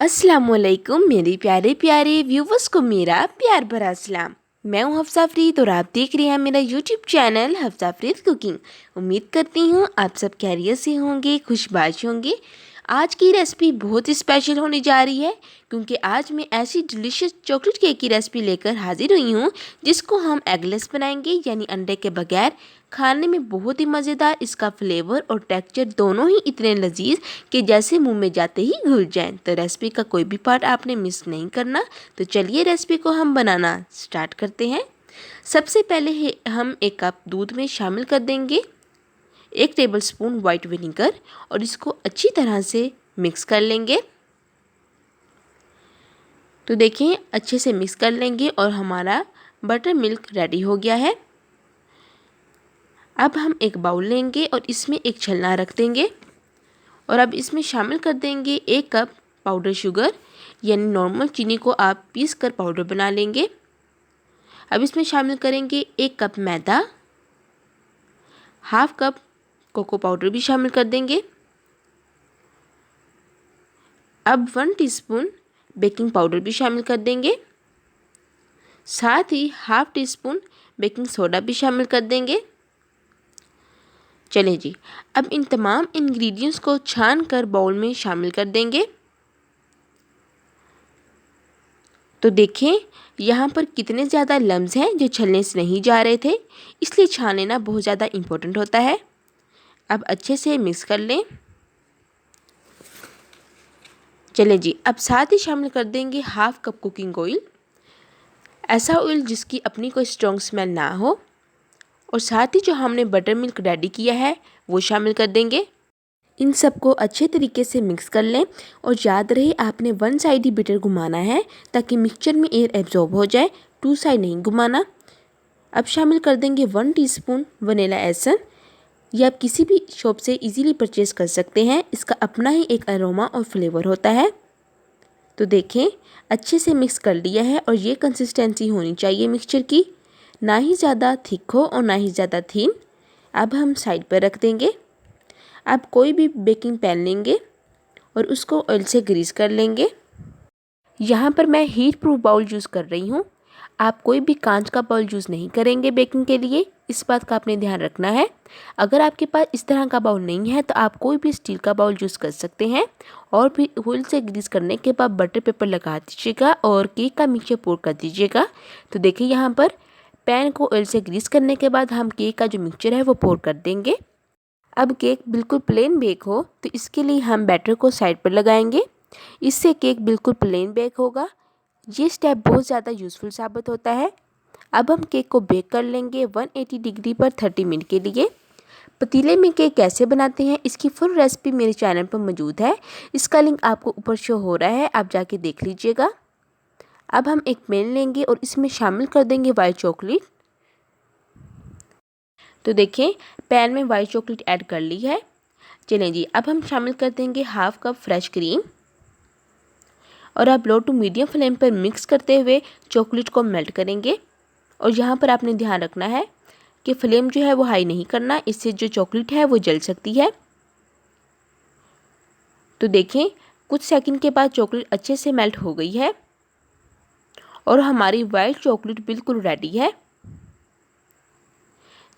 अस्सलामुअलैकुम मेरे प्यारे प्यारे व्यूवर्स को मेरा प्यार भरा सलाम। मैं हूं हफ्सा फरीद और आप देख रहे हैं मेरा YouTube channel Hafsa Farid cooking. उम्मीद करती हूं आप सब खैरियत से होंगे, खुशबाश होंगे। आज की रेसिपी बहुत ही स्पेशल होने जा रही है क्योंकि आज मैं ऐसी डिलीशियस चॉकलेट केक की रेसिपी लेकर हाजिर हुई हूं जिसको हम एगलेस बनाएंगे, यानी अंडे के बगैर। खाने में बहुत ही मज़ेदार, इसका फ्लेवर और टेक्सचर दोनों ही इतने लजीज कि जैसे मुंह में जाते ही घुल जाएं। तो रेसिपी का कोई भी पार्ट आपने मिस नहीं करना। तो चलिए रेसिपी को हम बनाना स्टार्ट करते हैं। सबसे पहले हम एक कप दूध में शामिल कर देंगे 1 टेबलस्पून वाइट विनेगर और इसको अच्छी तरह से मिक्स कर लेंगे। तो देखिए अच्छे से मिक्स कर लेंगे और हमारा बटर मिल्क रेडी हो गया है। अब हम एक बाउल लेंगे और इसमें एक छलना रख देंगे और अब इसमें शामिल कर देंगे 1 कप पाउडर शुगर, यानी नॉर्मल चीनी को आप पीस कर पाउडर बना लेंगे। अब इसमें शामिल करेंगे 1 कप मैदा, हाफ कप कोको पाउडर भी शामिल कर देंगे। अब 1 टीस्पून बेकिंग पाउडर भी शामिल कर देंगे, साथ ही half teaspoon baking soda भी शामिल कर देंगे। चलें जी, अब इन तमाम इंग्रेडिएंट्स को छान कर बाउल में शामिल कर देंगे। तो देखें यहाँ पर कितने ज़्यादा लम्स हैं जो छलने से नहीं जा रहे थे, इसलिए छान लेना बहुत ज़्यादा इम्पोर्टेंट होता है। अब अच्छे से मिक्स कर लें। चलें जी, अब साथ ही शामिल कर देंगे हाफ कप कुकिंग ऑयल, ऐसा ऑयल जिसकी अपनी कोई स्ट्रॉन्ग स्मेल ना हो, और साथ ही जो हमने बटर मिल्क रेडी किया है वो शामिल कर देंगे। इन सबको अच्छे तरीके से मिक्स कर लें और याद रहे आपने वन साइड ही बैटर घुमाना है ताकि मिक्सचर में एयर एब्जॉर्ब हो जाए, 2 साइड नहीं घुमाना। अब शामिल कर देंगे 1 टीस्पून वनीला एसेंस। ये आप किसी भी शॉप से इजीली परचेज कर सकते हैं, इसका अपना ही एक अरोमा और फ्लेवर होता है। तो देखें अच्छे से मिक्स कर लिया है और ये कंसिस्टेंसी होनी चाहिए मिक्सचर की, ना ही ज़्यादा थिक हो और ना ही ज़्यादा थीन। अब हम साइड पर रख देंगे। अब कोई भी बेकिंग पैन लेंगे और उसको ऑयल से ग्रीस कर लेंगे। यहाँ पर मैं हीट प्रूफ बाउल यूज़ कर रही हूँ, आप कोई भी कांच का बाउल यूज़ नहीं करेंगे बेकिंग के लिए, इस बात का आपने ध्यान रखना है। अगर आपके पास इस तरह का बाउल नहीं है तो आप कोई भी स्टील का बाउल यूज़ कर सकते हैं। और फिर ऑयल से ग्रीस करने के बाद बटर पेपर लगा दीजिएगा और केक का मिक्सचर पोर कर दीजिएगा। तो देखिए यहाँ पर पैन को ऑयल से ग्रीस करने के बाद हम केक का जो मिक्सचर है वो पोर कर देंगे। अब केक बिल्कुल प्लेन बेक हो तो इसके लिए हम बैटर को साइड पर लगाएंगे, इससे केक बिल्कुल प्लेन बेक होगा। ये स्टेप बहुत ज़्यादा यूज़फुल साबित होता है। अब हम केक को बेक कर लेंगे 180 डिग्री पर 30 मिनट के लिए। पतीले में केक कैसे बनाते हैं इसकी फुल रेसिपी मेरे चैनल पर मौजूद है, इसका लिंक आपको ऊपर शो हो रहा है, आप जाके देख लीजिएगा। अब हम एक पैन लेंगे और इसमें शामिल कर देंगे वाइट चॉकलेट। तो देखें पैन में वाइट चॉकलेट ऐड कर ली है। चलें जी, अब हम शामिल कर देंगे हाफ कप फ्रेश क्रीम और अब लो टू मीडियम फ्लेम पर मिक्स करते हुए चॉकलेट को मेल्ट करेंगे। और यहाँ पर आपने ध्यान रखना है कि फ्लेम जो है वो हाई नहीं करना, इससे जो चॉकलेट है वो जल सकती है। तो देखें कुछ सेकंड के बाद चॉकलेट अच्छे से मेल्ट हो गई है और हमारी वाइट चॉकलेट बिल्कुल रेडी है।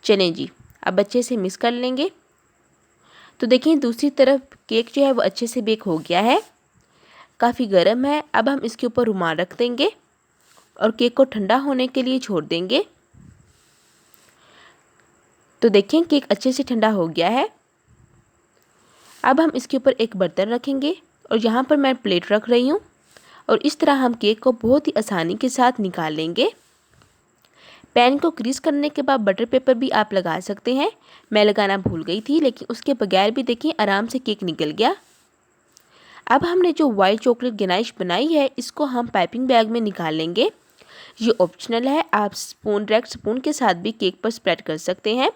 चलें जी, अब अच्छे से मिक्स कर लेंगे। तो देखें दूसरी तरफ केक जो है वो अच्छे से बेक हो गया है, काफ़ी गर्म है। अब हम इसके ऊपर रुमाल रख देंगे और केक को ठंडा होने के लिए छोड़ देंगे। तो देखें केक अच्छे से ठंडा हो गया है। अब हम इसके ऊपर एक बर्तन रखेंगे और यहाँ पर मैं प्लेट रख रही हूँ और इस तरह हम केक को बहुत ही आसानी के साथ निकाल लेंगे। पैन को ग्रीस करने के बाद बटर पेपर भी आप लगा सकते हैं, मैं लगाना भूल गई थी, लेकिन उसके बगैर भी देखिए आराम से केक निकल गया। अब हमने जो वाइट चॉकलेट गनाइश बनाई है इसको हम पाइपिंग बैग में निकाल लेंगे। ये ऑप्शनल है, आप डायरेक्ट स्पून के साथ भी केक पर स्प्रेड कर सकते हैं।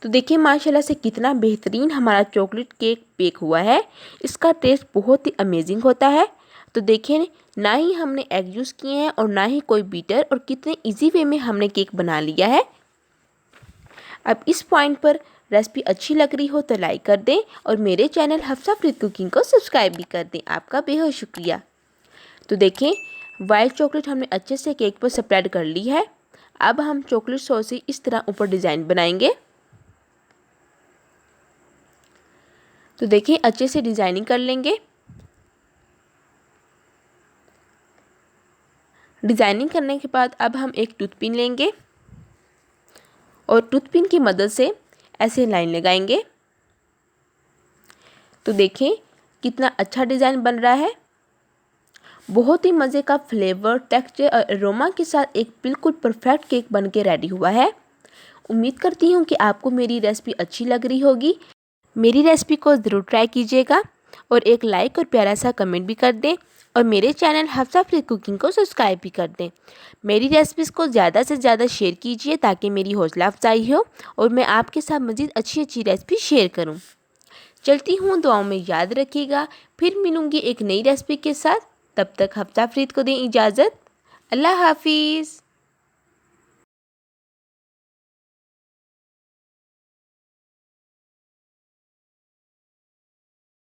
तो देखिए माशाल्लाह से कितना बेहतरीन हमारा चॉकलेट केक बेक हुआ है, इसका टेस्ट बहुत ही अमेजिंग होता है। तो देखें ना ही हमने एग यूज़ किए हैं और ना ही कोई बीटर, और कितने इजी वे में हमने केक बना लिया है। अब इस पॉइंट पर रेसिपी अच्छी लग रही हो तो लाइक कर दें और मेरे चैनल हफ्सा फरीद कुकिंग को सब्सक्राइब भी कर दें। आपका बेहद शुक्रिया। तो देखें, वाइट चॉकलेट हमने अच्छे से केक पर स्प्रेड कर ली है। अब हम चॉकलेट सॉस से इस तरह ऊपर डिज़ाइन बनाएंगे। तो देखें, अच्छे से डिज़ाइनिंग कर लेंगे। डिज़ाइनिंग करने के बाद अब हम एक टूथपिन लेंगे और टूथपिन की मदद से ऐसे लाइन लगाएंगे। तो देखें कितना अच्छा डिज़ाइन बन रहा है। बहुत ही मज़े का फ्लेवर, टेक्सचर और अरोमा के साथ एक बिल्कुल परफेक्ट केक बन के रेडी हुआ है। उम्मीद करती हूँ कि आपको मेरी रेसिपी अच्छी लग रही होगी। मेरी रेसिपी को ज़रूर ट्राई कीजिएगा और एक लाइक और प्यारा सा कमेंट भी कर दें और मेरे चैनल हफ्सा फरीद कुकिंग को सब्सक्राइब भी कर दें। मेरी रेसिपीज़ को ज़्यादा से ज़्यादा शेयर कीजिए ताकि मेरी हौसला अफजाई हो और मैं आपके साथ मज़ीद अच्छी अच्छी रेसिपी शेयर करूं। चलती हूँ, दुआओं में याद रखिएगा। फिर मिलूँगी एक नई रेसिपी के साथ। तब तक हफ्सा फरीद को दें इजाज़त। अल्लाह हाफिज़।